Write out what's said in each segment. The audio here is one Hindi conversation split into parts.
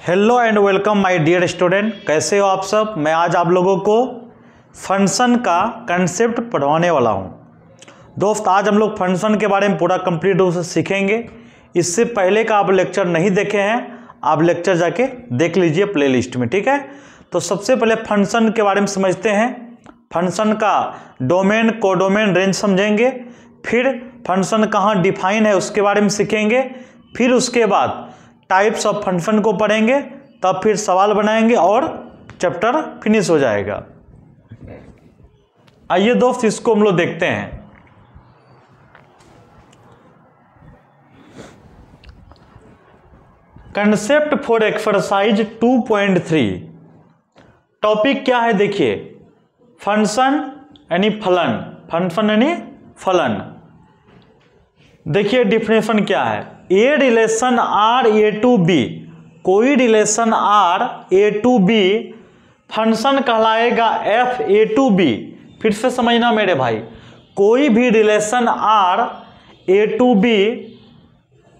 Hello and welcome my dear student. कैसे हो आप सब। मैं आज आप लोगों को फंक्शन का कंसेप्ट पढ़वाने वाला हूं। दोस्त आज हम लोग फंक्शन के बारे में पूरा कंप्लीट रूप से सीखेंगे। इससे पहले का आप लेक्चर नहीं देखे हैं, आप लेक्चर जाके देख लीजिए प्लेलिस्ट में, ठीक है। तो सबसे पहले फंक्शन के बारे में समझते हैं। फंक्शन का डोमेन, कोडोमेन, रेंज समझेंगे। फिर फंक्शन कहाँ डिफाइन है उसके बारे में सीखेंगे। फिर उसके बाद टाइप्स ऑफ फंक्शन को पढ़ेंगे, तब फिर सवाल बनाएंगे और चैप्टर फिनिश हो जाएगा। आइए दोस्त इसको हम लोग देखते हैं। कंसेप्ट फॉर एक्सरसाइज 2.3 टॉपिक क्या है देखिए, फंक्शन यानी फलन। फंक्शन यानी फलन। देखिए डिफिनेशन क्या है। A relation R A to B, कोई relation R A to B function कहलाएगा एफ ए टू बी। फिर से समझना मेरे भाई, कोई भी relation R A to B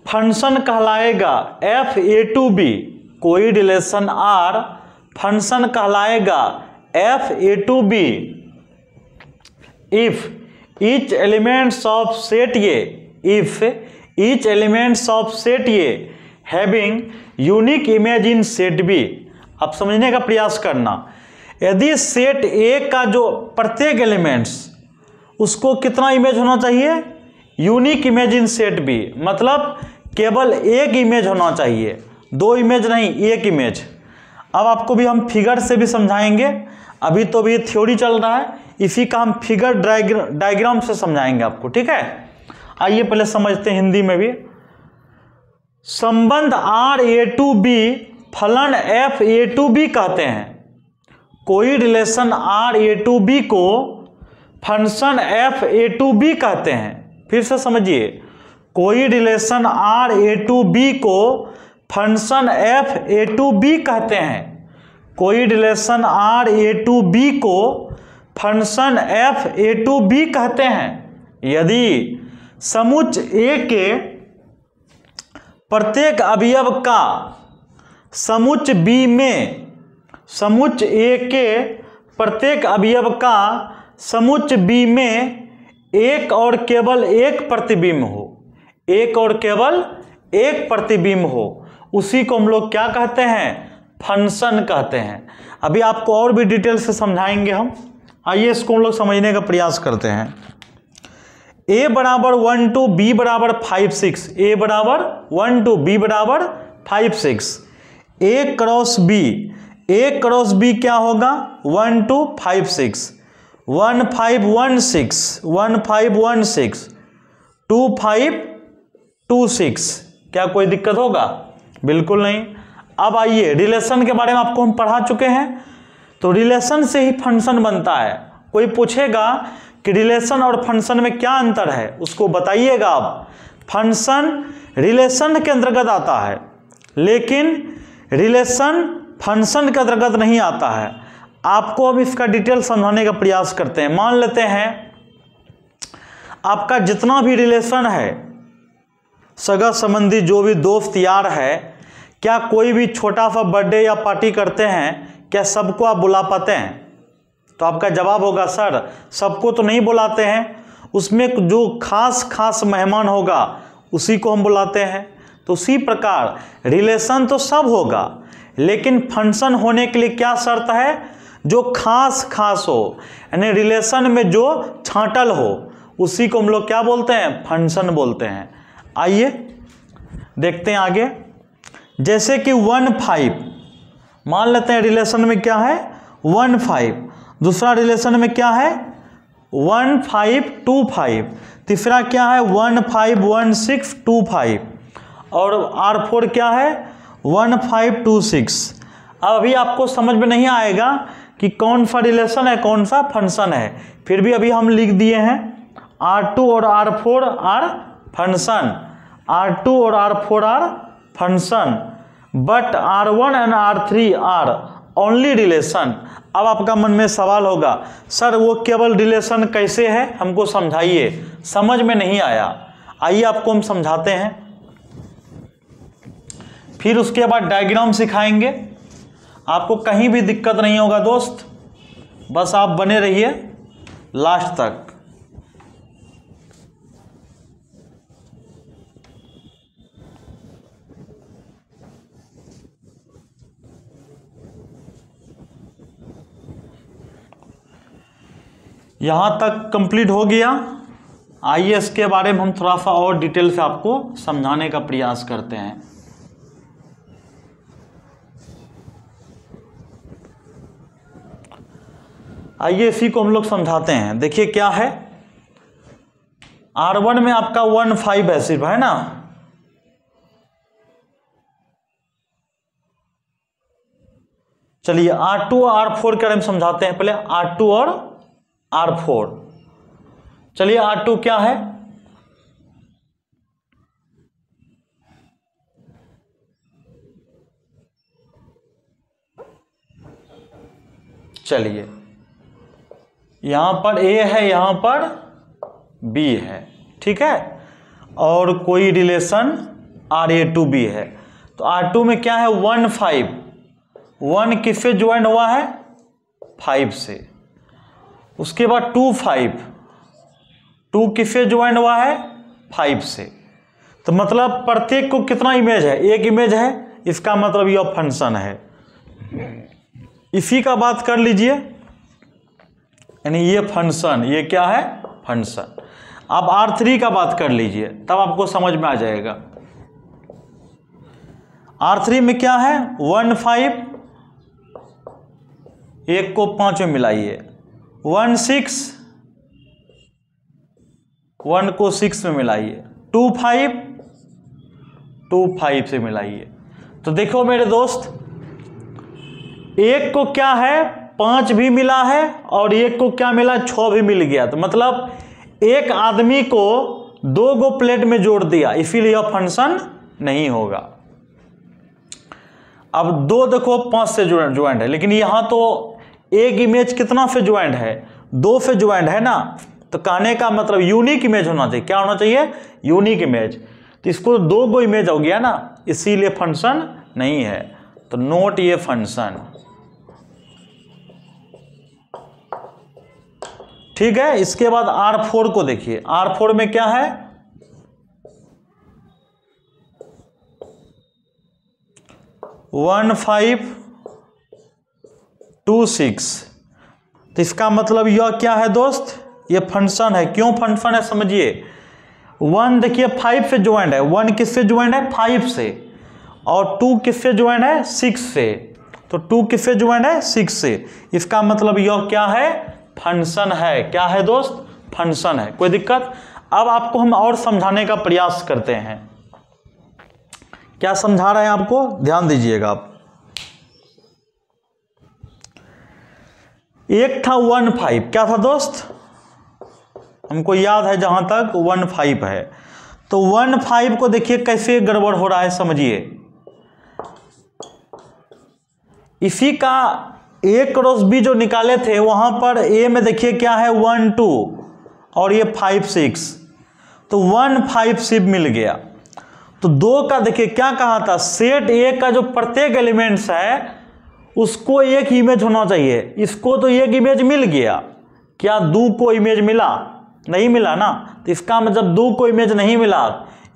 function कहलाएगा एफ ए टू बी। कोई रिलेशन आर फंक्शन कहलाएगा F A to B if each elements of set A, if each elements of set A having unique image in set B। अब समझने का प्रयास करना, यदि सेट A का जो प्रत्येक एलिमेंट्स उसको कितना इमेज होना चाहिए, unique image in set B, मतलब केवल एक इमेज होना चाहिए, दो इमेज नहीं, एक इमेज। अब आपको भी हम फिगर से भी समझाएंगे। अभी तो भी थ्योरी चल रहा है, इसी का हम फिगर डायग्राम से समझाएंगे आपको, ठीक है। आइए पहले समझते हैं हिंदी में भी। संबंध आर ए टू बी फलन एफ ए टू बी कहते हैं। कोई relation R A to B को function F A to B कहते हैं। फिर से समझिए, कोई relation R A to B को function F A to B कहते हैं। कोई relation R A to B को function F A to B कहते हैं यदि समुच्च ए के प्रत्येक अवयव का समुच्च बी में, समुच्च ए के प्रत्येक अवयव का समुच्च बी में एक और केवल एक प्रतिबिंब हो, एक और केवल एक प्रतिबिंब हो, उसी को हम लोग क्या कहते हैं, फंक्शन कहते हैं। अभी आपको और भी डिटेल से समझाएंगे हम। आइए इसको हम लोग समझने का प्रयास करते हैं। a बराबर 1 2 b बराबर 5 6, a बराबर 1 2 b बराबर 5 6, a cross b, a cross b क्या होगा, 1 2 5 6, 1 5 1 6, 1 5 1 6, 2 5 2 6। क्या कोई दिक्कत होगा, बिल्कुल नहीं। अब आइए रिलेशन के बारे में आपको हम पढ़ा चुके हैं, तो रिलेशन से ही फंक्शन बनता है। कोई पूछेगा कि रिलेशन और फंक्शन में क्या अंतर है, उसको बताइएगा आप। फंक्शन रिलेशन के अंतर्गत आता है, लेकिन रिलेशन फंक्शन के अंतर्गत नहीं आता है। आपको अब इसका डिटेल समझाने का प्रयास करते हैं। मान लेते हैं आपका जितना भी रिलेशन है, सगा संबंधी जो भी दोस्त यार है, क्या कोई भी छोटा सा बर्थडे या पार्टी करते हैं, क्या सबको आप बुला पाते हैं? तो आपका जवाब होगा सर सबको तो नहीं बुलाते हैं, उसमें जो खास मेहमान होगा उसी को हम बुलाते हैं। तो उसी प्रकार रिलेशन तो सब होगा, लेकिन फंक्शन होने के लिए क्या शर्त है, जो खास हो, यानी रिलेशन में जो छांटल हो उसी को हम लोग क्या बोलते हैं, फंक्शन बोलते हैं। आइए देखते हैं आगे। जैसे कि 1 5 मान लेते हैं, रिलेशन में क्या है 1 5, दूसरा रिलेशन में क्या है 1 5 2 5, तीसरा क्या है 1 5 1 6 2 5, और R4 क्या है 1 5 2 6। अब अभी आपको समझ में नहीं आएगा कि कौन सा रिलेशन है, कौन सा फंक्शन है। फिर भी अभी हम लिख दिए हैं R2 और R4 आर फंक्शन, R2 और R4 are function, but R1 and R3 are only relation. अब आपका मन में सवाल होगा सर वो केवल रिलेशन कैसे है, हमको समझाइए, समझ में नहीं आया। आइए आपको हम समझाते हैं। फिर उसके बाद डायग्राम सिखाएंगे। आपको कहीं भी दिक्कत नहीं होगा दोस्त, बस आप बने रहिए लास्ट तक। यहाँ तक कंप्लीट हो गया। आइए इसके बारे में हम थोड़ा सा और डिटेल से आपको समझाने का प्रयास करते हैं। आइए इसी को हम लोग समझाते हैं। देखिए क्या है, R1 में आपका 1,5 है सिर्फ, है ना। चलिए R2 और R4 के बारे में समझाते हैं। पहले R2 और R4। चलिए R2 क्या है, चलिए यहां पर A है, यहां पर B है, ठीक है, और कोई रिलेशन RA2B है। तो R2 में क्या है 1,5, 1 किससे ज्वाइन हुआ है 5 से। उसके बाद 2,5, 2 किससे ज्वाइन हुआ है 5 से। तो मतलब प्रत्येक को कितना इमेज है, एक इमेज है, इसका मतलब यह फंक्शन है। इसी का बात कर लीजिए, यानी ये फंक्शन, ये क्या है फंक्शन। अब R3 का बात कर लीजिए, तब आपको समझ में आ जाएगा। R3 में क्या है 1,5, 1 को 5 में मिलाइए, 1,6, 1 को 6 में मिलाइए, 2,5, 2,5 से मिलाइए। तो देखो मेरे दोस्त, 1 को क्या है 5 भी मिला है और 1 को क्या मिला 6 भी मिल गया। तो मतलब एक आदमी को 2 गो प्लेट में जोड़ दिया, इसीलिए यह फंक्शन नहीं होगा। अब 2 देखो 5 से ज्वाइंट है, लेकिन यहां तो एक इमेज कितना से ज्वाइंट है 2 से ज्वाइंट है ना। तो कहने का मतलब यूनिक इमेज होना चाहिए। क्या होना चाहिए यूनिक इमेज। तो इसको 2 गो इमेज हो गया ना, इसीलिए फंक्शन नहीं है। तो नोट ये फंक्शन, ठीक है। इसके बाद R4 को देखिए, R4 में क्या है 1,5, 2,6। तो इसका मतलब यह क्या है दोस्त, ये फंक्शन है। क्यों फंक्शन है समझिए। 1 देखिए 5 से ज्वाइंट है, 1 किससे ज्वाइंट है 5 से, और 2 किससे ज्वाइंट है 6 से। तो 2 किससे ज्वाइंट है 6 से। इसका मतलब यह क्या है फंक्शन है। क्या है दोस्त फंक्शन है। कोई दिक्कत। अब आपको हम और समझाने का प्रयास करते हैं। क्या समझा रहे हैं आपको, ध्यान दीजिएगा आप। एक था 1,5, क्या था दोस्त, हमको याद है जहां तक 1,5 है। तो 1,5 को देखिए कैसे गड़बड़ हो रहा है समझिए। इसी का A क्रॉस B जो निकाले थे वहां पर A में देखिए क्या है 1, 2 और ये 5, 6। तो 1, 5 सिर्फ मिल गया। तो 2 का देखिए क्या कहा था, सेट A का जो प्रत्येक एलिमेंट्स है उसको एक इमेज होना चाहिए। इसको तो एक इमेज मिल गया, क्या 2 को इमेज मिला, नहीं मिला ना। तो इसका मतलब 2 को इमेज नहीं मिला,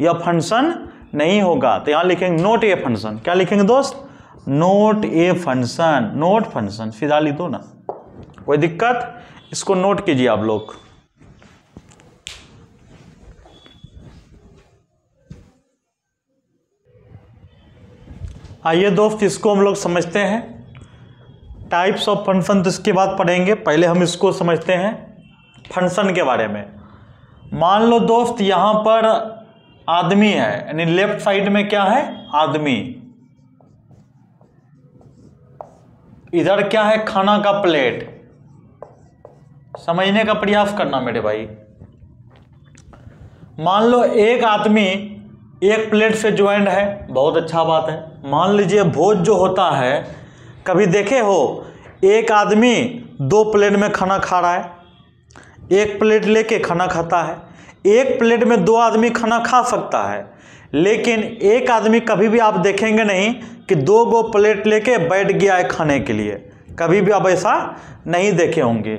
यह फंक्शन नहीं होगा। तो यहां लिखेंगे नोट ए फंक्शन। क्या लिखेंगे दोस्त, note a function, note function सीधा लिख दो ना, कोई दिक्कत। इसको नोट कीजिए आप लोग। आइए दोस्त इसको हम लोग समझते हैं। टाइप्स ऑफ फंक्शन तो इसके बाद पढ़ेंगे, पहले हम इसको समझते हैं फंक्शन के बारे में। मान लो दोस्त यहां पर आदमी है, यानी लेफ्ट साइड में क्या है आदमी, इधर क्या है खाना का प्लेट। समझने का प्रयास करना मेरे भाई। मान लो एक आदमी एक प्लेट से ज्वाइंट है, बहुत अच्छा बात है। मान लीजिए भोज जो होता है, कभी देखे हो एक आदमी 2 प्लेट में खाना खा रहा है, एक प्लेट लेके खाना खाता है। एक प्लेट में 2 आदमी खाना खा सकता है, लेकिन एक आदमी कभी भी आप देखेंगे नहीं कि 2 गो प्लेट लेके बैठ गया है खाने के लिए, कभी भी आप ऐसा नहीं देखे होंगे।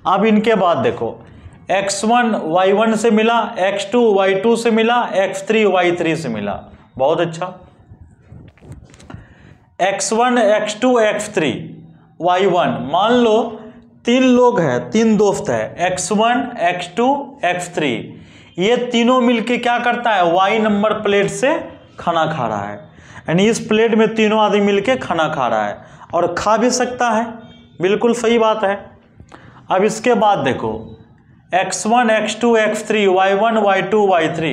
अब इनके बाद देखो x1 y1 से मिला, x2 y2 से मिला, x3 y3 से मिला। बहुत अच्छा। x1 x2 x3 y1, मान लो 3 लोग हैं, 3 दोस्त है, x1 x2 x3, ये तीनों मिलके क्या करता है, y नंबर प्लेट से खाना खा रहा है। यानी इस प्लेट में तीनों आदमी मिलके खाना खा रहा है और खा भी सकता है, बिल्कुल सही बात है। अब इसके बाद देखो x1 x2 x3 y1 y2 y3,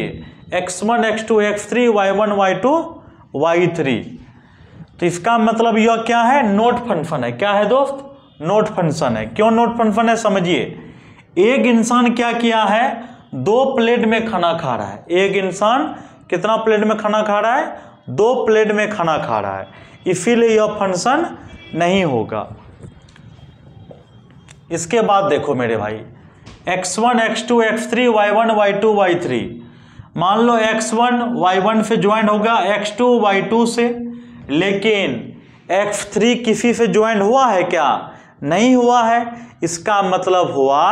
x1 x2 x3 y1 y2 y3, तो इसका मतलब यह क्या है, नोट फंक्शन है। क्या है दोस्त, नोट फंक्शन है। क्यों नोट फंक्शन है समझिए। एक इंसान क्या किया है, 2 प्लेट में खाना खा रहा है। एक इंसान कितना प्लेट में खाना खा रहा है, 2 प्लेट में खाना खा रहा है, इसीलिए यह फंक्शन नहीं होगा। इसके बाद देखो मेरे भाई x1 x2 x3 y1 y2 y3, मान लो x1 y1 से ज्वाइन होगा x2 y2 से, लेकिन x3 किसी से ज्वाइन हुआ है क्या, नहीं हुआ है। इसका मतलब हुआ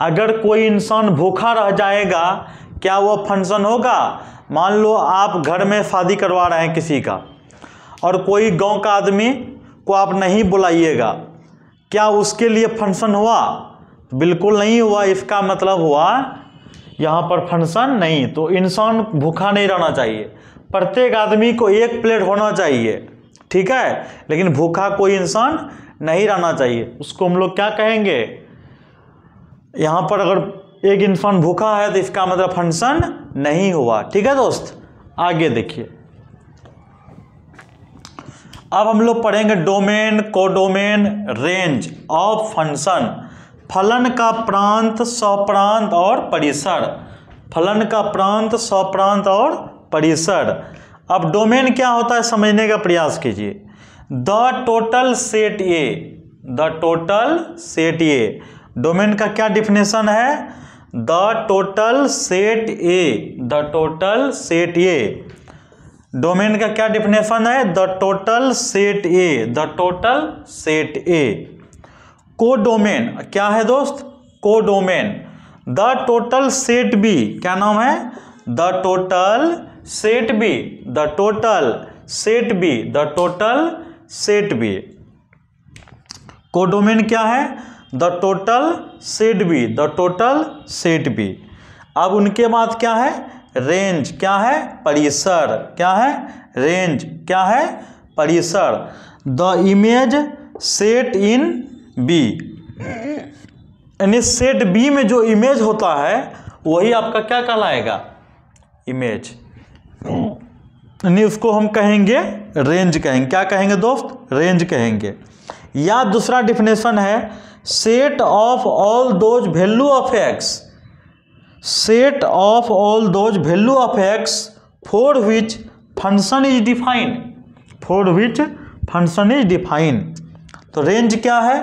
अगर कोई इंसान भूखा रह जाएगा क्या वो फंक्शन होगा। मान लो आप घर में शादी करवा रहे हैं किसी का और कोई गांव का आदमी को आप नहीं बुलाइएगा, क्या उसके लिए फंक्शन हुआ, बिल्कुल नहीं हुआ। इसका मतलब हुआ यहाँ पर फंक्शन नहीं। तो इंसान भूखा नहीं रहना चाहिए, प्रत्येक आदमी को 1 प्लेट होना चाहिए, ठीक है, लेकिन भूखा कोई इंसान नहीं रहना चाहिए। उसको हम लोग क्या कहेंगे, यहाँ पर अगर एक इंसान भूखा है तो इसका मतलब फंक्शन नहीं हुआ, ठीक है दोस्त। आगे देखिए, अब हम लोग पढ़ेंगे domain, codomain, range of function, फलन का प्रांत, स्वप्रांत और परिसर। फलन का प्रांत, स्वप्रांत और परिसर। अब डोमेन क्या होता है समझने का प्रयास कीजिए। The total set A, the total set A, domain का क्या डिफिनेशन है, the total set A, the total set A. Domain का क्या डिफिनेशन है, the total set A, the total set A. Codomain क्या है दोस्त, codomain, the total set B, क्या नाम है, the total set B, the total set B, the total set B. Codomain क्या है, the total set B, the total set B. अब उनके बाद क्या है, रेंज क्या है, परिसर, क्या है, रेंज क्या है, परिसर। The image set in B, यानी सेट बी में जो इमेज होता है वही आपका क्या कहलाएगा, इमेज, यानी उसको हम कहेंगे रेंज कहेंगे। क्या कहेंगे दोस्त, रेंज कहेंगे। या दूसरा डिफिनेशन है set of all those value of x, set of all those value of x for which function is defined, for which function is defined. तो रेंज क्या है,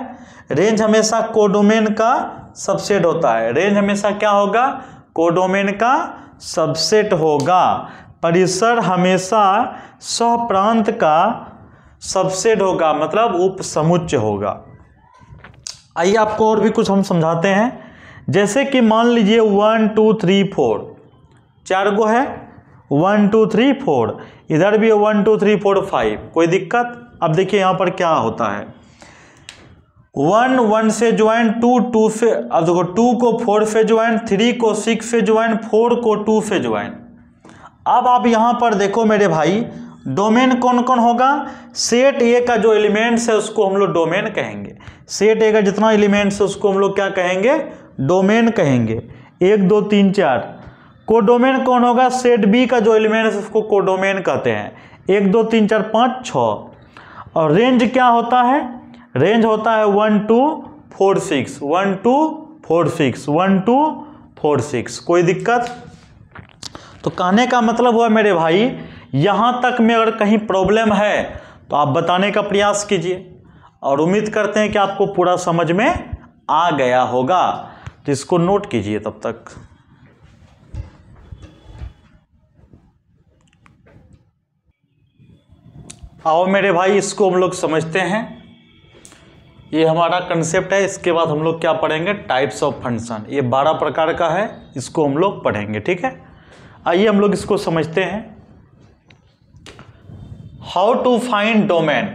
रेंज हमेशा कोडोमेन का सबसेट होता है। रेंज हमेशा क्या होगा, कोडोमेन का सबसेट होगा। परिसर हमेशा स्वप्रांत का सबसेट होगा, मतलब उपसमुच्चय होगा। आइए आपको और भी कुछ हम समझाते हैं। जैसे कि मान लीजिए 1 2 3 4, 4 गो है, 1 2 3 4, इधर भी 1 2 3 4 5, कोई दिक्कत। अब देखिए यहाँ पर क्या होता है, 1 1 से ज्वाइन, 2 2 से, अब देखो 2 को 4 से ज्वाइन, 3 को 6 से ज्वाइन, 4 को 2 से ज्वाइन। अब आप यहाँ पर देखो मेरे भाई, डोमेन कौन कौन होगा, सेट ए का जो एलिमेंट्स है उसको हम लोग डोमेन कहेंगे। सेट ए का जितना एलिमेंट्स है उसको हम लोग क्या कहेंगे, डोमेन कहेंगे। 1 2 3 4। कोडोमेन कौन होगा, सेट बी का जो एलिमेंट है उसको कोडोमेन कहते हैं। 1 2 3 4 5 6। और रेंज क्या होता है, रेंज होता है 1 2 4 6, 1 2 4 6, 1 2 4 6। कोई दिक्कत। तो कहने का मतलब हुआ मेरे भाई, यहाँ तक में अगर कहीं प्रॉब्लम है तो आप बताने का प्रयास कीजिए, और उम्मीद करते हैं कि आपको पूरा समझ में आ गया होगा। तो इसको नोट कीजिए तब तक। आओ मेरे भाई इसको हम लोग समझते हैं। ये हमारा कंसेप्ट है। इसके बाद हम लोग क्या पढ़ेंगे, टाइप्स ऑफ फंक्शन। ये 12 प्रकार का है, इसको हम लोग पढ़ेंगे, ठीक है। आइए हम लोग इसको समझते हैं। हाउ टू फाइंड डोमेन,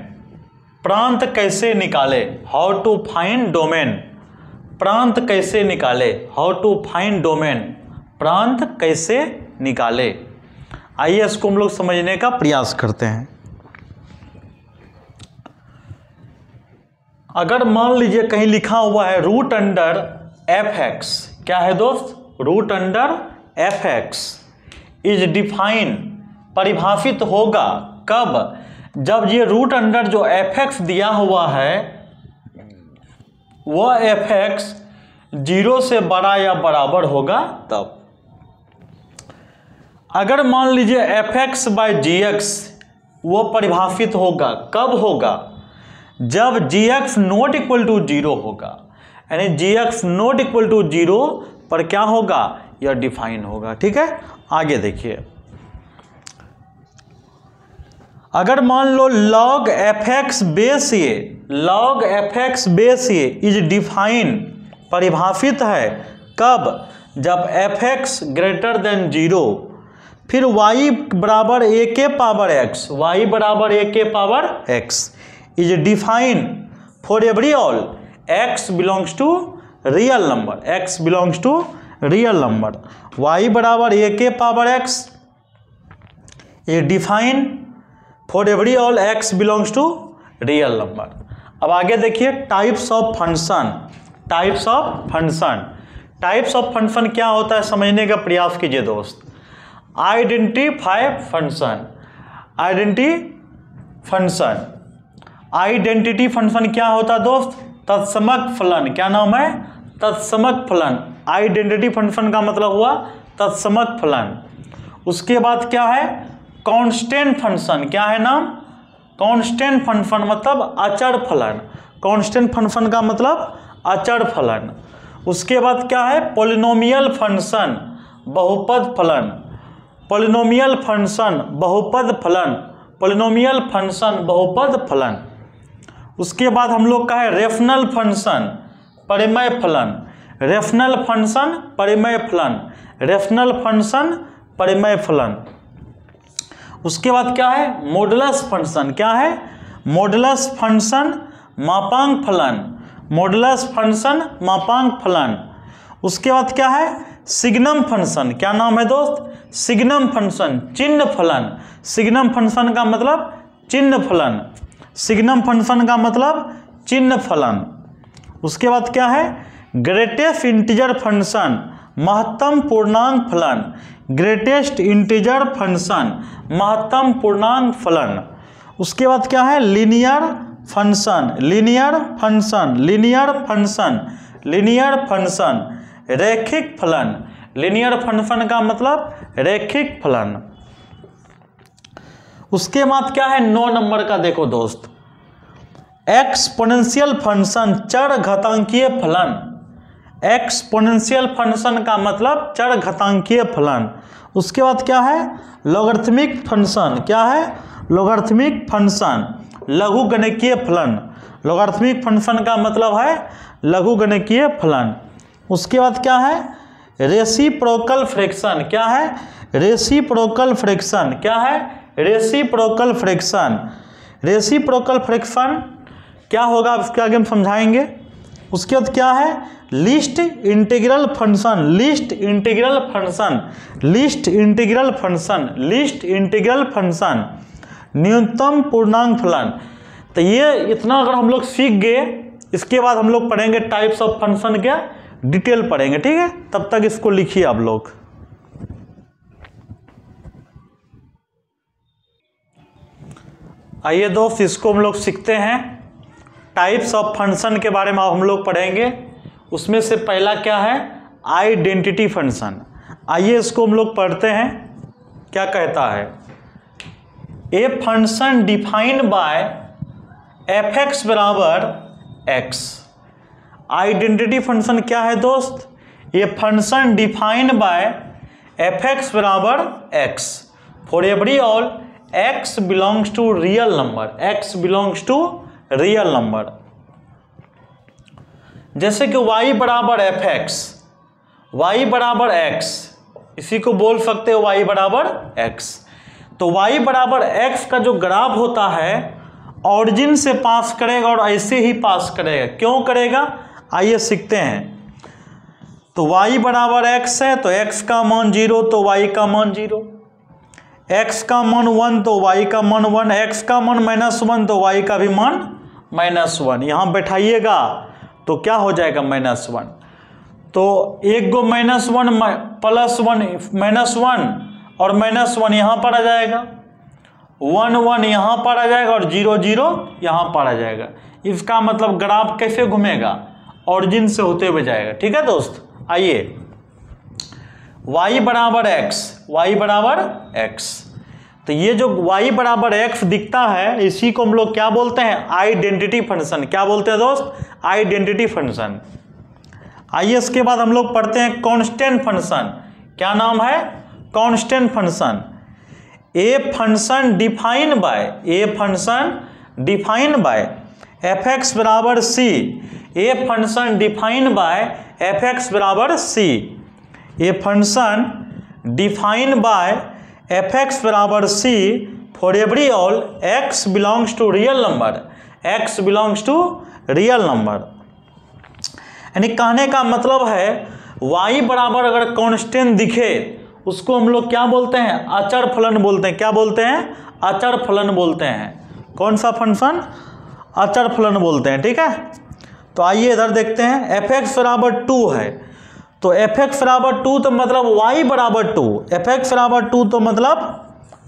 प्रांत कैसे निकाले। हाउ टू फाइंड डोमेन, प्रांत कैसे निकाले। हाउ टू फाइंड डोमेन, प्रांत कैसे निकाले। आइए इसको हम लोग समझने का प्रयास करते हैं। अगर मान लीजिए कहीं लिखा हुआ है रूट अंडर एफ एक्स, क्या है दोस्त, root under f x is define, परिभाषित होगा कब, जब ये रूट अंडर जो एफ एक्स दिया हुआ है वह एफ एक्स 0 से बड़ा या बराबर होगा तब। अगर मान लीजिए f x by g x वो परिभाषित होगा कब होगा, जब g x not equal to 0 होगा, यानी g x not equal to 0 पर क्या होगा, यह डिफाइन होगा, ठीक है। आगे देखिए, अगर मान लो log F x base A, log F x base A is define, परिभाषित है कब, जब एफ एक्स ग्रेटर देन 0, फिर y बराबर a के पावर x, y बराबर a के power x is define for every all x belongs to real number, x belongs to real number, y बराबर a के power x is define for every all x belongs to real number. अब आगे देखिए types of function, types of function. Types of function क्या होता है समझने का प्रयास कीजिए दोस्त। आइडेंटिफाई फंक्शन, आइडेंटिटी फंक्शन क्या होता है दोस्त, तत्समक फलन। क्या नाम है, तत्समक फलन। आइडेंटिटी फंक्शन का मतलब हुआ तत्समक फलन। उसके बाद क्या है, कांस्टेंट फंक्शन। क्या है नाम, कांस्टेंट फंक्शन मतलब अचर फलन, कांस्टेंट फंक्शन का मतलब अचर फलन। उसके बाद क्या है, पॉलिनोमियल फंक्शन, बहुपद फलन, पॉलिनोमियल फंक्शन बहुपद फलन, पॉलिनोमियल फंक्शन बहुपद फलन। उसके बाद हम लोग का है रेफनल फंक्शन, परिमेय फलन, रेफनल फंक्शन परिमेय फलन, रेफनल फंक्शन परिमेय फलन। उसके बाद क्या है, मॉडुलस फंक्शन। क्या है, मॉडुलस फंक्शन मापांक फलन, मॉडुलस फंक्शन मापांक फलन। उसके बाद क्या है, सिग्नम फंक्शन। क्या नाम है दोस्त, सिग्नम फंक्शन, चिन्ह फलन। सिग्नम फंक्शन का मतलब चिन्ह फलन, सिग्नम फंक्शन का मतलब चिन्ह फलन। उसके बाद क्या है, ग्रेटेस्ट इंटीजर फंक्शन, महत्तम पूर्णांक फलन, ग्रेटेस्ट इंटीजर फंक्शन, महत्तम पूर्णांक फलन। उसके बाद क्या है, linear function, linear function, linear function, linear function, रैखिक फलन। लीनियर फंक्शन का मतलब रैखिक फलन। उसके बाद क्या है, 9 नंबर का देखो दोस्त, एक्सपोनेंशियल फंक्शन, चर घातांकीय फलन। एक्सपोनेंशियल फंक्शन का मतलब चर घातांकीय फलन। उसके बाद क्या है, लॉगरिथमिक फंक्शन। क्या है, लॉगरिथमिक फंक्शन, लघुगणकीय फलन। लॉगरिथमिक फंक्शन का मतलब है लघुगणकीय फलन। उसके बाद क्या है, रेसिप्रोकल फ्रैक्शन। क्या है, रेसिप्रोकल फ्रैक्शन। क्या है, रेसिप्रोकल फ्रैक्शन। रेसिप्रोकल फ्रैक्शन क्या होगा इसके आगे हम समझाएंगे। उसके बाद क्या है, list integral function, list integral function, list integral function, list integral function, न्यूनतम पूर्णांक फलन। तो ये इतना अगर हम लोग सीख गए, इसके बाद हम लोग पढ़ेंगे टाइप्स ऑफ फंक्शन क्या डिटेल पढ़ेंगे, ठीक है। तब तक इसको लिखिए आप लोग। आइए दोस्त इसको हम लोग सीखते हैं। टाइप्स ऑफ फंक्शन के बारे में हम लोग पढ़ेंगे। उसमें से पहला क्या है, आइडेंटिटी फंक्शन। आइए इसको हम लोग पढ़ते हैं। क्या कहता है, a function defined by F x बराबर एक्स। आइडेंटिटी फंक्शन क्या है दोस्त, ये function defined by F x बराबर X for every all x belongs to real number, x belongs to real number. जैसे कि y बराबर fx, y बराबर x, इसी को बोल सकते हो y बराबर x। तो y बराबर x का जो ग्राफ होता है ऑरिजिन से पास करेगा और ऐसे ही पास करेगा। क्यों करेगा, आइए सीखते हैं। तो y बराबर x है तो x का मान 0 तो y का मान 0, x का मान 1 तो y का मान 1, x का मान -1 तो y का भी मान -1। यहाँ बैठाइएगा तो क्या हो जाएगा -1। तो एक गो -1 +1 -1 और -1 यहाँ पर आ जाएगा, 1 1 यहाँ पर आ जाएगा और 0 0 यहाँ पर आ जाएगा। इसका मतलब ग्राफ कैसे घूमेगा, ऑरिजिन से होते हुए जाएगा। ठीक है दोस्त, आइए y बराबर x, y बराबर x, तो ये जो y बराबर x दिखता है इसी को हम लोग क्या बोलते हैं, आइडेंटिटी फंक्शन। क्या बोलते हैं दोस्त, आइडेंटिटी फंक्शन। आइए इसके बाद हम लोग पढ़ते हैं कांस्टेंट फंक्शन। क्या नाम है, constant function. A function define by fx बराबर c, a function define by fx बराबर c, a function define by fx बराबर c for every all x belongs to real number, x belongs to real number. यानी कहने का मतलब है y बराबर अगर कांस्टेंट दिखे उसको हम लोग क्या बोलते हैं, अचर फलन बोलते हैं। क्या बोलते हैं, अचर फलन बोलते हैं। कौन सा फंक्शन, अचर फलन बोलते हैं। ठीक है, तो आइए इधर देखते हैं। fx बराबर 2 है तो fx बराबर 2 तो मतलब y बराबर 2, fx बराबर 2 तो मतलब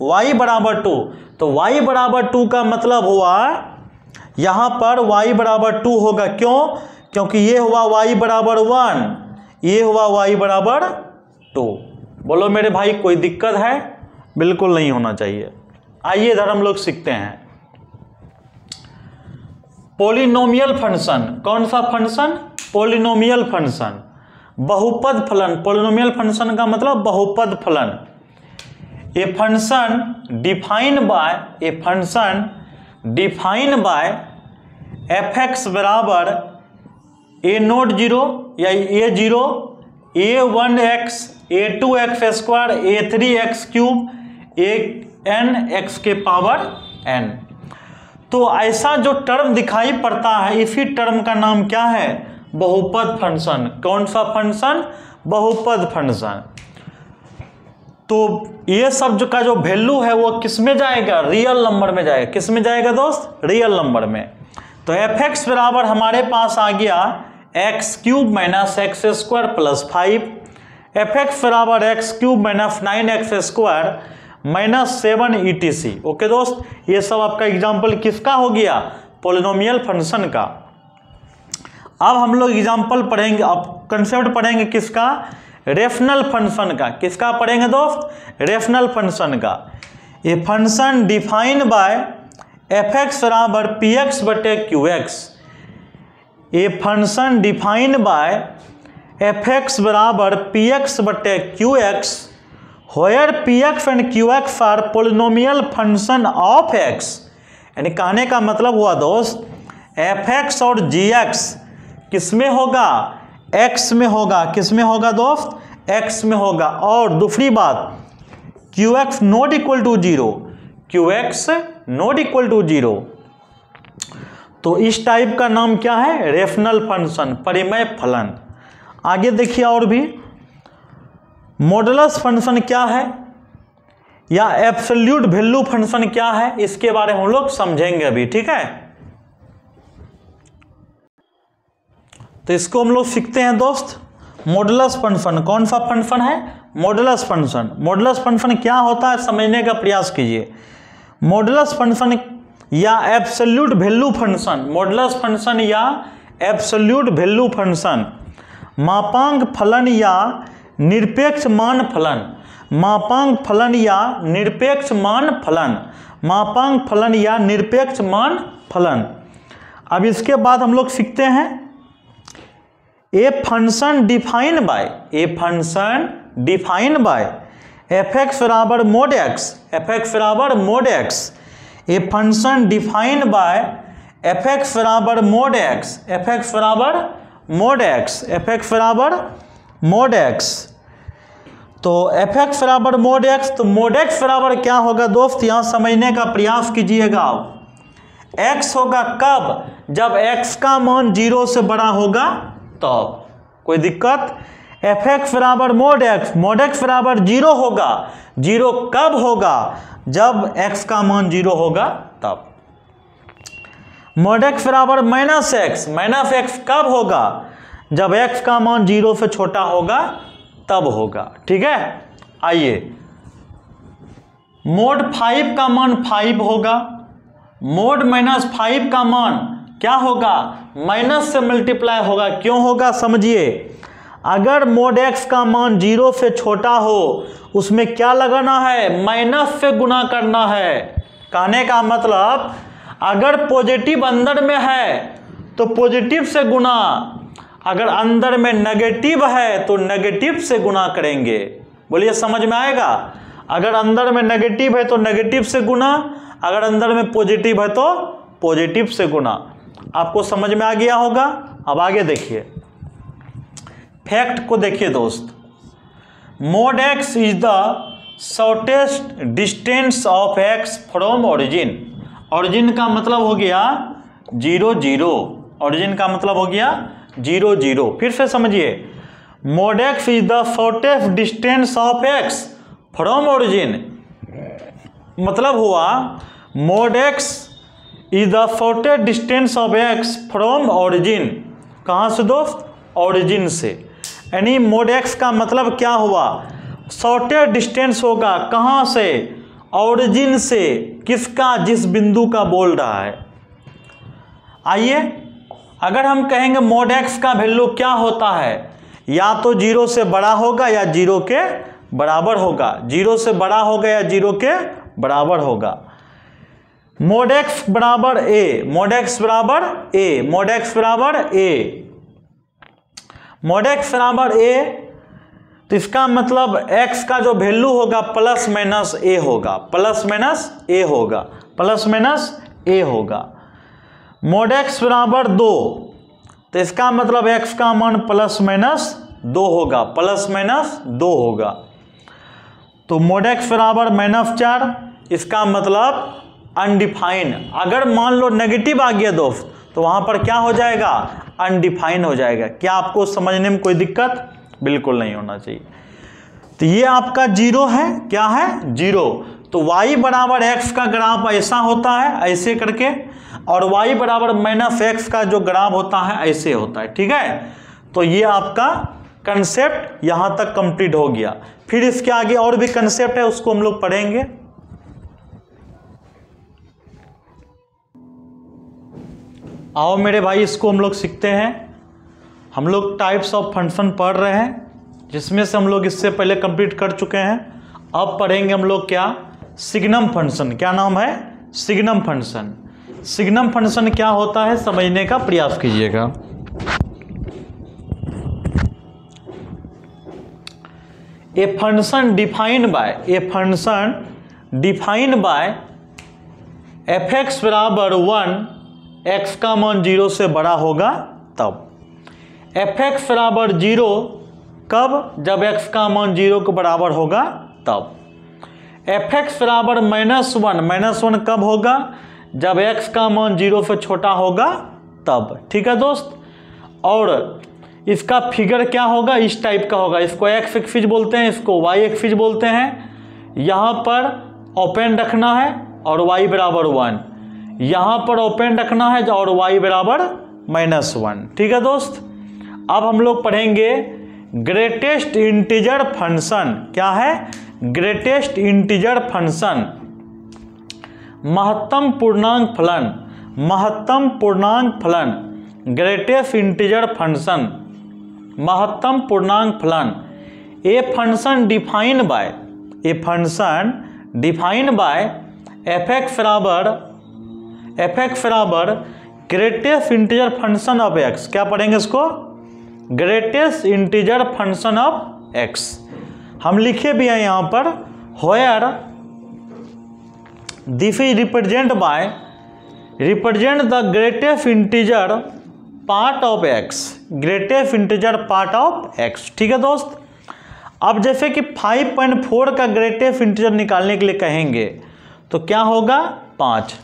y बराबर 2, तो y बराबर 2 का मतलब हुआ यहाँ पर y बराबर 2 होगा। क्यों, क्योंकि ये हुआ y बराबर 1, ये हुआ y बराबर 2। बोलो मेरे भाई कोई दिक्कत है, बिल्कुल नहीं होना चाहिए। आइए इधर हम लोग सीखते हैं पॉलिनोमियल फंक्शन। कौन सा फंक्शन, पॉलिनोमियल फंक्शन, बहुपद फलन। पॉलिनोमियल फंक्शन का मतलब बहुपद फलन। A function define by fx बराबर a0 या a0, a1x, a2x square, a3x cube, an x के पावर n। तो ऐसा जो टर्म दिखाई पड़ता है इसी टर्म का नाम क्या है, बहुपद फंक्शन। कौन सा फंक्शन, बहुपद फंक्शन। तो ये सब जो का जो वैल्यू है वो किस में जाएगा, रियल नंबर में जाएगा। किस में जाएगा दोस्त, रियल नंबर में। तो fx बराबर हमारे पास आ गया x cube minus x square plus 5, fx बराबर x cube minus 9x square minus 7 etc। Okay दोस्त, ये सब आपका एग्जाम्पल किसका हो गया, पॉलिनोमियल फंक्शन का। अब हम लोग एग्जाम्पल पढ़ेंगे, अब कंसेप्ट पढ़ेंगे किसका, रेशनल फंक्शन का। किसका पढ़ेंगे दोस्त, रेशनल फंक्शन का। ये फंक्शन डिफाइन बाय fx बराबर px बटे qx। ये फंक्शन डिफाइन बाय fx बराबर px बटे qx where px and qx are polynomial function of x। यानी कहने का मतलब हुआ दोस्त fx और gx किस में होगा, x में होगा। किस में होगा दोस्त, x में होगा। और दूसरी बात qx not equal to 0, qx not equal to 0। तो इस टाइप का नाम क्या है, रेशनल फंक्शन, परिमेय फलन। आगे देखिए और भी मॉडुलस फंक्शन क्या है या एब्सोल्यूट वैल्यू फंक्शन क्या है, इसके बारे में हम लोग समझेंगे अभी। ठीक है, तो इसको हम लोग सीखते हैं दोस्त। मॉडुलस फंक्शन कौन सा फंक्शन है, मॉडुलस फंक्शन। मॉडुलस फंक्शन क्या होता है समझने का प्रयास कीजिए। मॉडुलस फंक्शन या absolute value function, modulus function या एब्सोल्यूट वैल्यू फंक्शन मापांक फलन या निरपेक्ष मान फलन, मापांक फलन या निरपेक्ष मान फलन, मापांक फलन या निरपेक्ष मान फलन। अब इसके बाद हम लोग सीखते हैं ए function define bye, A function define by F x बराबर मोड एक्स, एफ एक्स बराबर mode x, A function defined by F x बराबर मोड एक्स, एफ एक्स बराबर मोड एक्स, एफ एक्स बराबर मोड एक्स। तो एफ एक्स बराबर मोड एक्स, तो मोड एक्स बराबर क्या होगा दोस्त, यहाँ समझने का प्रयास कीजिएगा। एक्स होगा कब, जब एक्स का मान 0 से बड़ा होगा तब। कोई दिक्कत? एफ एक्स बराबर मोड एक्स बराबर 0 होगा। 0 कब होगा, जब एक्स का मान 0 होगा तब। मोड एक्स बराबर माइनस एक्स कब होगा, जब एक्स का मान 0 से छोटा होगा तब होगा। ठीक है, आइए मोड 5 का मान 5 होगा, मोड माइनस 5 का मान क्या होगा, माइनस से मल्टीप्लाई होगा। क्यों होगा समझिए, अगर मोड एक्स का मान 0 से छोटा हो उसमें क्या लगाना है, माइनस से गुना करना है। कहने का मतलब अगर पॉजिटिव अंदर में है तो पॉजिटिव से गुना, अगर अंदर में नेगेटिव है तो नेगेटिव से गुना करेंगे। बोलिए समझ में आएगा? अगर अंदर में नेगेटिव है तो नेगेटिव से गुना, अगर अंदर में पॉजिटिव है तो पॉजिटिव से गुना। आपको समझ में आ गया होगा। अब आगे देखिए, फैक्ट को देखिए दोस्त। Mode x is the shortest distance of x from origin. Origin का मतलब हो गया 0 0, ओरिजिन का मतलब हो गया 0 0। फिर से समझिए, mode x is the shortest distance of x from origin, मतलब हुआ mode x is the shortest distance of x from origin. कहाँ से दोस्त, ओरिजिन से। यानी मोड एक्स का मतलब क्या हुआ, शॉर्टेस्ट डिस्टेंस होगा कहाँ से, ओरिजिन से। किसका, जिस बिंदु का बोल रहा है। आइए, अगर हम कहेंगे मोड एक्स का वैल्यू क्या होता है, या तो 0 से बड़ा होगा या 0 के बराबर होगा, 0 से बड़ा होगा या 0 के बराबर होगा। मोड एक्स बराबर ए, मोड एक्स बराबर ए, मोड एक्स बराबर ए, मोड एक्स बराबर ए, तो इसका मतलब x का जो वैल्यू होगा प्लस माइनस ए होगा, प्लस माइनस ए होगा, प्लस माइनस ए होगा। मोड एक्स बराबर 2, तो इसका मतलब x का मान प्लस माइनस 2 होगा, प्लस माइनस 2 होगा। तो मोड एक्स बराबर -4, इसका मतलब अनडिफाइन। अगर मान लो नेगेटिव आ गया दोस्त तो वहां पर क्या हो जाएगा, अनडिफाइन हो जाएगा। क्या आपको समझने में कोई दिक्कत? बिल्कुल नहीं होना चाहिए। तो ये आपका 0 है, क्या है 0। तो y बराबर x का ग्राफ ऐसा होता है, ऐसे करके, और y बराबर -x का जो ग्राफ होता है ऐसे होता है। ठीक है, तो ये आपका कंसेप्ट यहां तक कंप्लीट हो गया। फिर इसके आगे और भी कंसेप्ट है, उसको हम लोग पढ़ेंगे। आओ मेरे भाई, इसको हम लोग सीखते हैं। हम लोग टाइप्स ऑफ फंक्शन पढ़ रहे हैं, जिसमें से हम लोग इससे पहले कंप्लीट कर चुके हैं। अब पढ़ेंगे हम लोग क्या, सिग्नम फंक्शन। क्या नाम है, सिग्नम फंक्शन। सिग्नम फंक्शन क्या होता है समझने का प्रयास कीजिएगा। ए function defined by F x बराबर 1, एक्स का मान 0 से बड़ा होगा तब। एफ एक्स बराबर 0 कब, जब एक्स का मान 0 के बराबर होगा तब। एफ एक्स बराबर -1 कब होगा, जब एक्स का मान 0 से छोटा होगा तब। ठीक है दोस्त, और इसका फिगर क्या होगा, इस टाइप का होगा। इसको एक्स एक्सिस बोलते हैं, इसको वाई एक्सिस बोलते हैं। यहाँ पर ओपन रखना है और वाई बराबर 1, यहाँ पर ओपन रखना है और वाई बराबर -1। ठीक है दोस्त, अब हम लोग पढ़ेंगे ग्रेटेस्ट इंटीजर फंक्शन। क्या है, ग्रेटेस्ट इंटीजर फंक्शन। महत्तम पूर्णांक फलन, महत्तम पूर्णांक फलन, ग्रेटेस्ट इंटीजर फंक्शन, महत्तम पूर्णांक फलन। A function defined by F x बराबर greatest integer function of X. क्या पढ़ेंगे इसको, greatest integer function of X. हम लिखे भी हैं यहाँ पर, where this is represent the greatest integer part of X, greatest integer part of X. ठीक है दोस्त। अब जैसे कि 5.4 का ग्रेटेस्ट इंटीजर निकालने के लिए कहेंगे तो क्या होगा 5।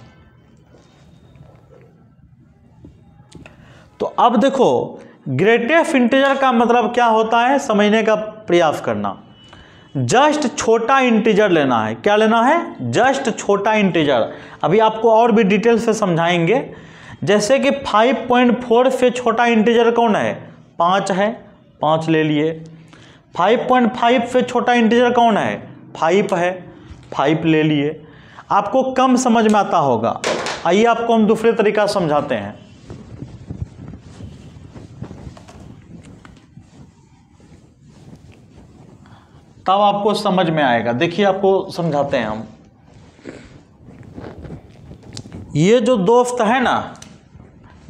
तो अब देखो ग्रेटेस्ट इंटीजर का मतलब क्या होता है समझने का प्रयास करना। जस्ट छोटा इंटीजर लेना है। क्या लेना है? जस्ट छोटा इंटीजर। अभी आपको और भी डिटेल से समझाएंगे। जैसे कि 5.4 से छोटा इंटीजर कौन है? 5 है, 5 ले लिए। 5.5 से छोटा इंटीजर कौन है? 5 है, 5 ले लिए। आपको कम समझ में आता होगा, आइए आपको हम दूसरे तरीका समझाते हैं। तब आपको समझ में आएगा। देखिए आपको समझाते हैं हम। ये जो दोस्त है ना,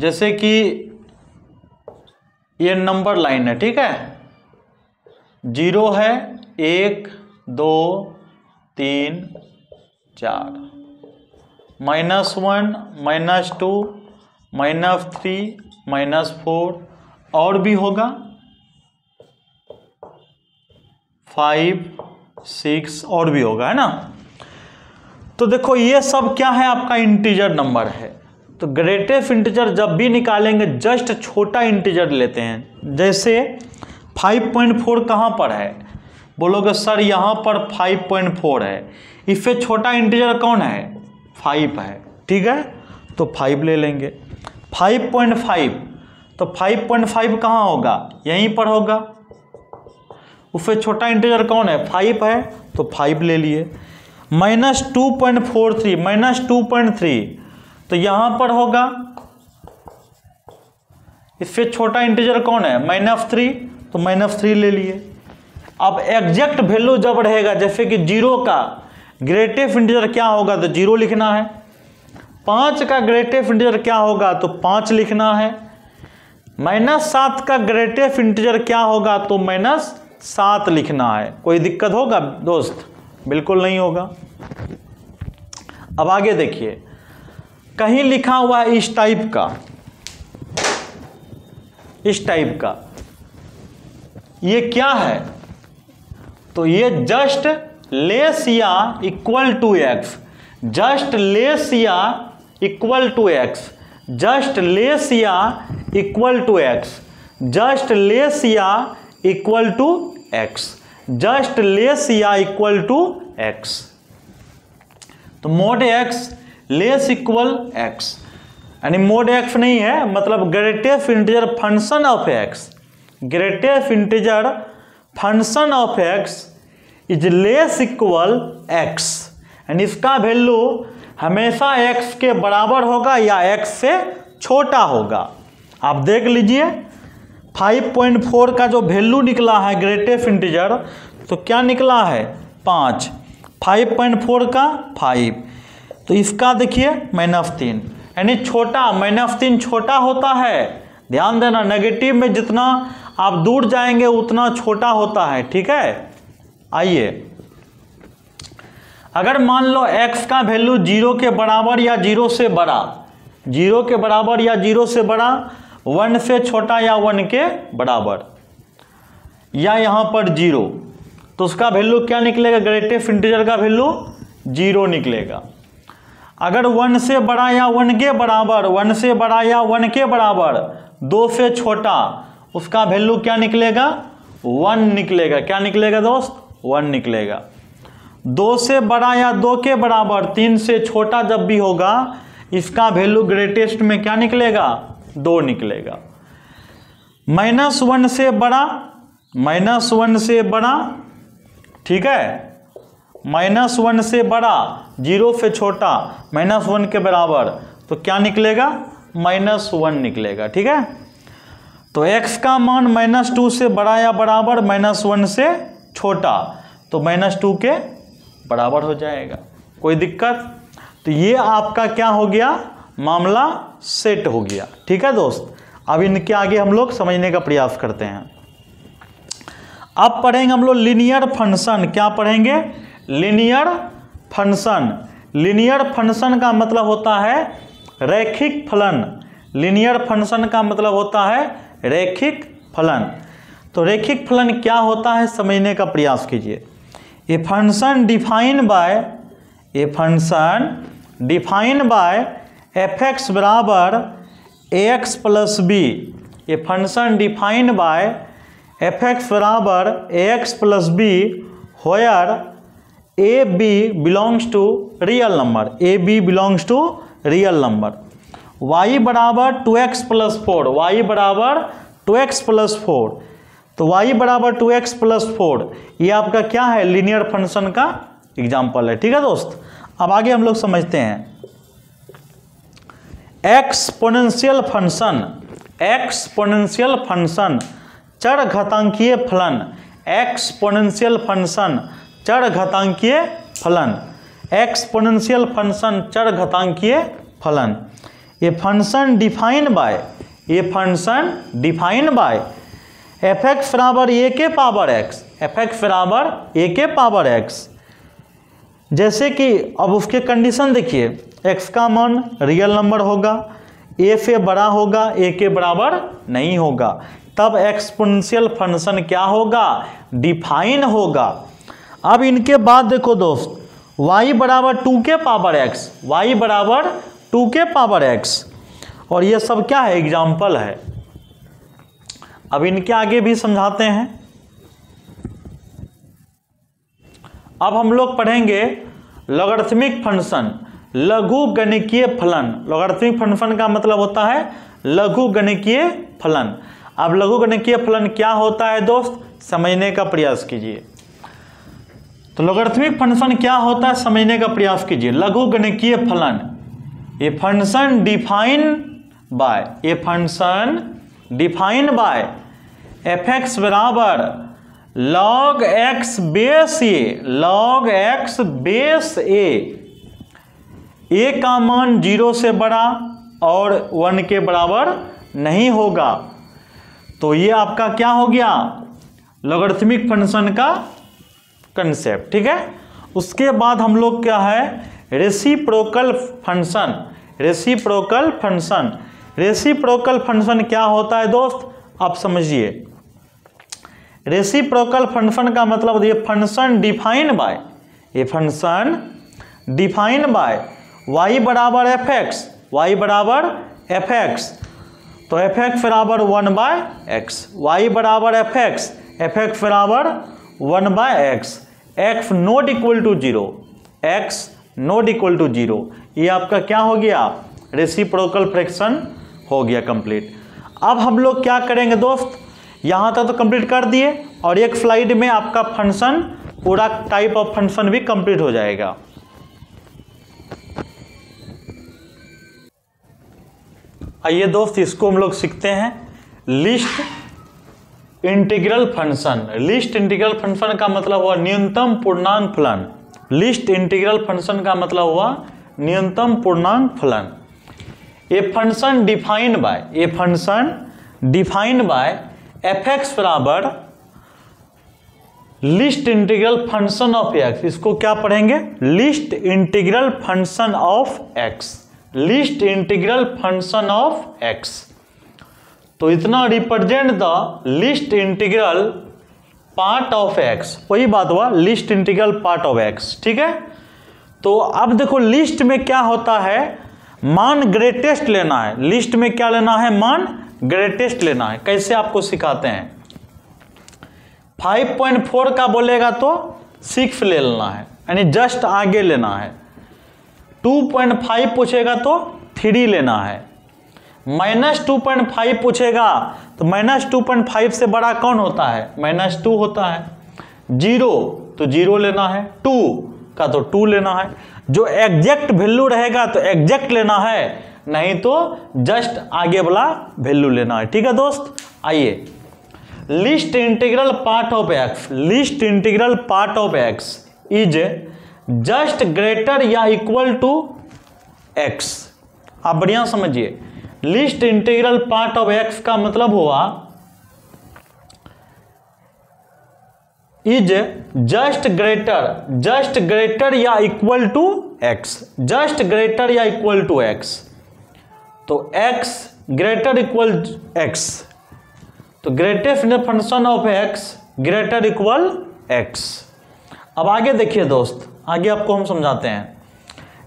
जैसे कि ये नंबर लाइन है, ठीक है, 0 है, 1 2 3 4, -1 -2 -3 -4 और भी होगा 5 6 और भी होगा, है ना। तो देखो ये सब क्या है? आपका इंटीजर नंबर है। तो ग्रेटेस्ट इंटीजर जब भी निकालेंगे जस्ट छोटा इंटीजर लेते हैं। जैसे 5.4 कहाँ पर है? बोलोगे सर यहाँ पर 5.4 है, इससे छोटा इंटीजर कौन है? 5 है, ठीक है, तो 5 ले लेंगे। 5.5, तो 5.5 कहाँ होगा? यहीं पर होगा। उससे छोटा इंटीजर कौन है? 5 है, तो 5 ले लिए। -2.43, -2.3 तो यहाँ पर होगा। इससे छोटा इंटीजर कौन है? -3, तो -3 ले लिए। अब एग्जैक्ट वैल्यू जब रहेगा, जैसे कि 0 का ग्रेटेस्ट इंटीजर क्या होगा? तो 0 लिखना है। 5 का ग्रेटेस्ट इंटीजर क्या होगा? तो 5 लिखना है। -7 का ग्रेटेस्ट इंटीजर क्या होगा? तो -7 लिखना है। कोई दिक्कत होगा दोस्त? बिल्कुल नहीं होगा। अब आगे देखिए, कहीं लिखा हुआ है इस टाइप का, इस टाइप का, ये क्या है? तो ये जस्ट लेस या equal to x, just less या equal to x, just less या equal to x, just less या equal to x, just less या इक्वल टू एक्स। तो mod X less equal X, यानी मोड एक्स नहीं है, मतलब greatest integer function of X, greatest integer function of x is less equal X, and इसका वैल्यू हमेशा एक्स के बराबर होगा या एक्स से छोटा होगा। आप देख लीजिए 5.4 का जो वैल्यू निकला है ग्रेटेस्ट इंटीजर, तो क्या निकला है? 5। 5.4 का 5, तो इसका देखिए -3, यानी छोटा, -3 छोटा होता है। ध्यान देना, नेगेटिव में जितना आप दूर जाएंगे उतना छोटा होता है, ठीक है। आइए, अगर मान लो x का वैल्यू 0 के बराबर या 0 से बड़ा, 0 के बराबर या 0 से बड़ा, 1 से छोटा या 1 के बराबर, या यहाँ पर 0, तो उसका वैल्यू क्या निकलेगा? ग्रेटेस्ट इंटीजर का वैल्यू 0 निकलेगा। अगर 1 से बड़ा या 1 के बराबर, 1 से बड़ा या 1 के बराबर, 2 से छोटा, उसका वैल्यू क्या निकलेगा? 1 निकलेगा। क्या निकलेगा दोस्त? 1 निकलेगा। 2 से बड़ा या 2 के बराबर, 3 से छोटा जब भी होगा, इसका वैल्यू ग्रेटेस्ट में क्या निकलेगा? 2 निकलेगा। -1 से बड़ा, -1 से बड़ा, ठीक है, -1 से बड़ा, 0 से छोटा, -1 के बराबर, तो क्या निकलेगा? -1 निकलेगा, ठीक है। तो x का मान -2 से बड़ा या बराबर, -1 से छोटा, तो -2 के बराबर हो जाएगा। कोई दिक्कत? तो ये आपका क्या हो गया? मामला सेट हो गया, ठीक है दोस्त। अब इनके आगे हम लोग समझने का प्रयास करते हैं। अब पढ़ेंगे हम लोग लीनियर फंक्शन। क्या पढ़ेंगे? Linear function. लीनियर फंक्शन का मतलब होता है रैखिक फलन। लीनियर फंक्शन का मतलब होता है रैखिक फलन। तो रैखिक फलन क्या होता है समझने का प्रयास कीजिए। A function define by F x बराबर A X plus B. A function define by F x बराबर A X plus B where A B belongs to real number. A B belongs to real number. y बराबर 2x प्लस 4। y बराबर 2x प्लस 4। तो y बराबर 2x प्लस 4 ये आपका क्या है? लीनियर फंक्शन का एग्जाम्पल है। ठीक है दोस्त, अब आगे हम लोग समझते हैं एक्सपोनेंशियल फंक्शन। एक्सपोनेंशियल फंक्शन चर घातांकीय फलन। एक्सपोनेंशियल फंक्शन चर घातांकीय फलन। एक्सपोनेंशियल फंक्शन चर घातांकीय फलन। ये function define by F x बराबर ए के पावर एक्स। एफ एक्स बराबर ए के पावर एक्स। जैसे कि अब उसके कंडीशन देखिए, एक्स का मान रियल नंबर होगा, ए से बड़ा होगा, ए के बराबर नहीं होगा, तब एक्सपोनेंशियल फंक्शन क्या होगा? डिफाइन होगा। अब इनके बाद देखो दोस्त, y बराबर 2 के पावर एक्स। y बराबर 2 के पावर एक्स। और ये सब क्या है? एग्जाम्पल है। अब इनके आगे भी समझाते हैं। अब हम लोग पढ़ेंगे लॉगरिथमिक फंक्शन, लघु गणिकीय फलन। लॉगरिथमिक फंक्शन का मतलब होता है लघु गणिकीय फलन। अब लघु गणिकीय फलन क्या होता है दोस्त, समझने का प्रयास कीजिए। तो लॉगरिथमिक फंक्शन क्या होता है समझने का प्रयास कीजिए। लघु गणिकीय फलन, ये function define by F x बराबर log x बेस ए। log x बेस ए का मान 0 से बड़ा और 1 के बराबर नहीं होगा। तो ये आपका क्या हो गया? लॉगरिथमिक फंक्शन का कंसेप्ट। ठीक है, उसके बाद हम लोग क्या है? Reciprocal function. Reciprocal function. Reciprocal function क्या होता है दोस्त, आप समझिए। रेसिप्रोकल फंक्शन का मतलब ये फंक्शन डिफाइन बाय y बराबर एफ एक्स। y बराबर एफ एक्स। तो एफ एक्स बराबर 1 बाय एक्स। y बराबर एफ एक्स। एफ एक्स बराबर 1 by x. X not equal to 0। X not equal to 0। ये आपका क्या हो गया? रेसिप्रोकल फ्रैक्शन हो गया कंप्लीट। अब हम लोग क्या करेंगे दोस्त, यहाँ तक तो कंप्लीट कर दिए और एक स्लाइड में आपका फंक्शन पूरा टाइप ऑफ फंक्शन भी कंप्लीट हो जाएगा। आइए दोस्त, इसको हम लोग सीखते हैं। List integral function. List integral function का मतलब हुआ न्यूनतम पूर्णांक फलन। लिस्ट इंटीग्रल फंक्शन का मतलब हुआ न्यूनतम पूर्णांक फलन। A function define by F x बराबर least integral function of X. इसको क्या पढ़ेंगे? Least integral function of x. Least integral function of X. तो इतना represent the least integral part of X. वही बात हुआ, least integral part of X. ठीक है, तो अब देखो लिस्ट में क्या होता है, मान ग्रेटेस्ट लेना है। लिस्ट में क्या लेना है? मान ग्रेटेस्ट लेना है। कैसे आपको सिखाते हैं? 5.4 का बोलेगा तो 6 ले लेना है, यानी जस्ट आगे लेना है। 2.5 पूछेगा तो 3 लेना है। -2.5 पूछेगा तो -2.5 से बड़ा कौन होता है? -2 होता है। 0 तो 0 लेना है, 2 का तो 2 लेना है। जो एग्जैक्ट वैल्यू रहेगा तो एग्जैक्ट लेना है, नहीं तो जस्ट आगे वाला वैल्यू लेना है। ठीक है दोस्त, आइए। Least integral part of x. Least integral part of x is just greater या इक्वल टू एक्स। आप बढ़िया समझिए, least integral part of x का मतलब हुआ इज जस्ट ग्रेटर या equal to x, just greater या इक्वल टू एक्स। तो x ग्रेटर इक्वल x, तो greatest function of x greater equal x। अब आगे देखिए दोस्त, आगे आपको हम समझाते हैं।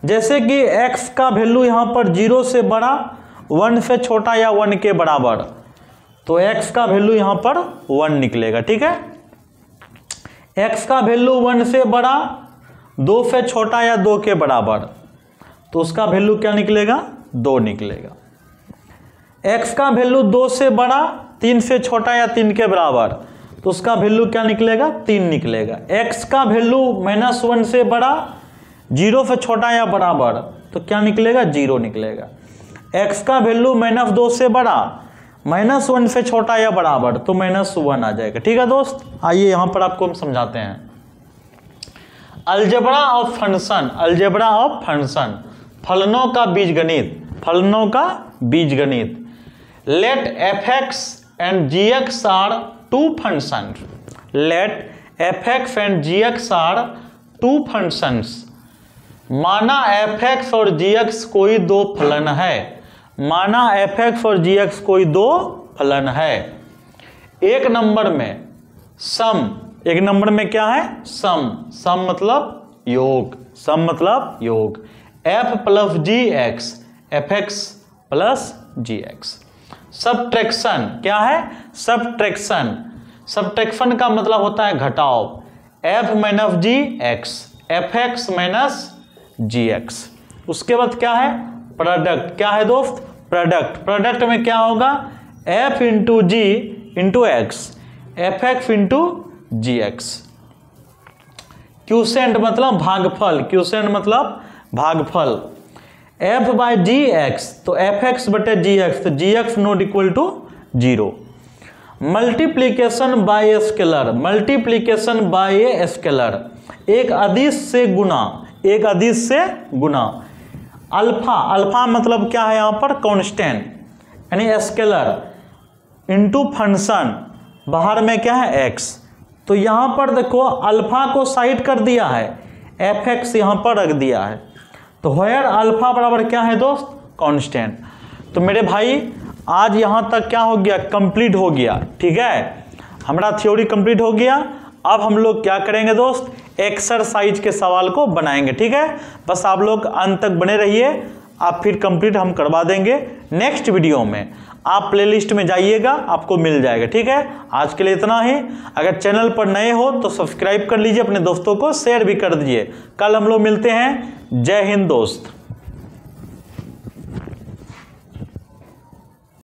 जैसे कि x का वैल्यू यहां पर 0 से बड़ा, 1 से छोटा या 1 के बराबर, तो x का वैल्यू यहां पर 1 निकलेगा। ठीक है, x का वैल्यू 1 से बड़ा, 2 से छोटा या 2 के बराबर, तो उसका वैल्यू क्या निकलेगा? 2 निकलेगा। x का वैल्यू 2 से बड़ा, 3 से छोटा या 3 के बराबर, तो उसका वैल्यू क्या निकलेगा? 3 निकलेगा। x का वैल्यू -1 से बड़ा, 0 से छोटा या बराबर, तो क्या निकलेगा? 0 निकलेगा। x का वैल्यू -2 से बड़ा, -1 से छोटा या बराबर, तो -1 आ जाएगा। ठीक है दोस्त, आइए यहां पर आपको हम समझाते हैं। Algebra of function, algebra of function, फलनों का बीजगणित, फलनों का बीजगणित। Let fx and gx are two functions, let fx and gx are two functions। माना fx और gx कोई दो फलन है, माना fx और gx कोई दो फलन है। एक नंबर में सम, एक नंबर में क्या है? सम, सम मतलब योग, सम मतलब योग। f plus gx, fx plus gx। Subtraction क्या है? सबट्रैक्शन, सबट्रैक्शन का मतलब होता है घटाव। f माइनस जी एक्स, एफ एक्स माइनस जी एक्स। उसके बाद क्या है? प्रोडक्ट। क्या है दोस्त? प्रोडक्ट। प्रोडक्ट में क्या होगा? f into G into X, F X into G X. Quotient मतलब भागफल, क्यूसेंट मतलब भागफल। f बाय जी एक्स, तो एफ एक्स बटे जी एक्स, तो G x not equal to 0। Multiplication by scalar, multiplication by scalar, एक अदिश से गुना, एक अदिश से गुना। अल्फा, अल्फा मतलब क्या है यहाँ पर? कांस्टेंट, यानी स्केलर इनटू फंक्शन, बाहर में क्या है? x। तो यहाँ पर देखो अल्फा को साइड कर दिया है, एफ एक्स यहाँ पर रख दिया है, तो होयर अल्फा बराबर क्या है दोस्त? कांस्टेंट। तो मेरे भाई आज यहाँ तक क्या हो गया? कंप्लीट हो गया। ठीक है, हमारा थ्योरी कंप्लीट हो गया। अब हम लोग क्या करेंगे दोस्त? एक्सरसाइज के सवाल को बनाएंगे। ठीक है, बस आप लोग अंत तक बने रहिए, आप फिर कंप्लीट हम करवा देंगे नेक्स्ट वीडियो में। आप प्लेलिस्ट में जाइएगा, आपको मिल जाएगा। ठीक है, आज के लिए इतना ही। अगर चैनल पर नए हो तो सब्सक्राइब कर लीजिए, अपने दोस्तों को शेयर भी कर दीजिए। कल हम लोग मिलते हैं। जय हिंद दोस्त।